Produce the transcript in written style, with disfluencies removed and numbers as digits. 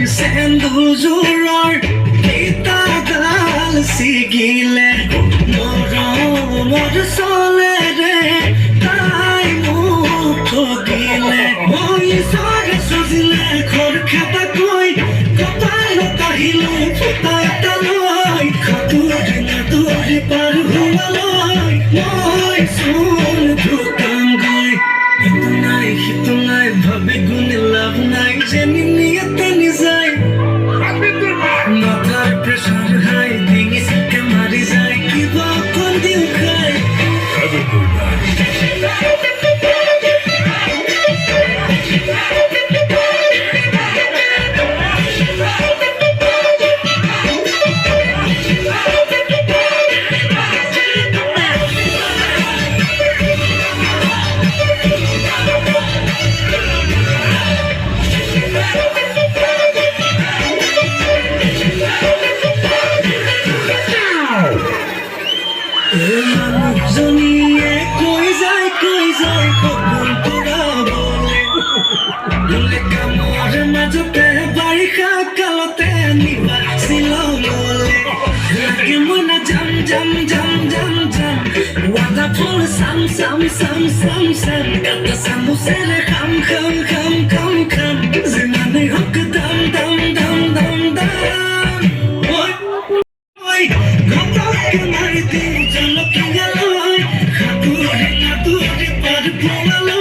Senduzurar kita dal sigile mor sole re tai mukho gile oi sare sozile khor khata koi kapalo kahilo futa taloi khaturi na duri par hualoi oi sun dhutam goi hitunai bhabe gun love nai jeni niyat ni jai মাথার pressure high ভেঙে সিটকে মারি যায় কি বা কোন দিন খাই মানুষজনিয়ে কই যায় কখন তোরা বলে কামর মাজতে বারিষা কালতে নিবাসিল বলে লাগে মনে জাম জাম জাম জাম জাম ওয়াদা ফুল সাম সাম সাম সাম সাম কাটা সামুসের খাম খাম খাম খাম খাম জিমানে হোক দাম দাম দাম দাম দাম ওই ওই ঘটকে মারিতে চলো কি গেল হাতুড়ি হাতুড়ি পার পোড়ালো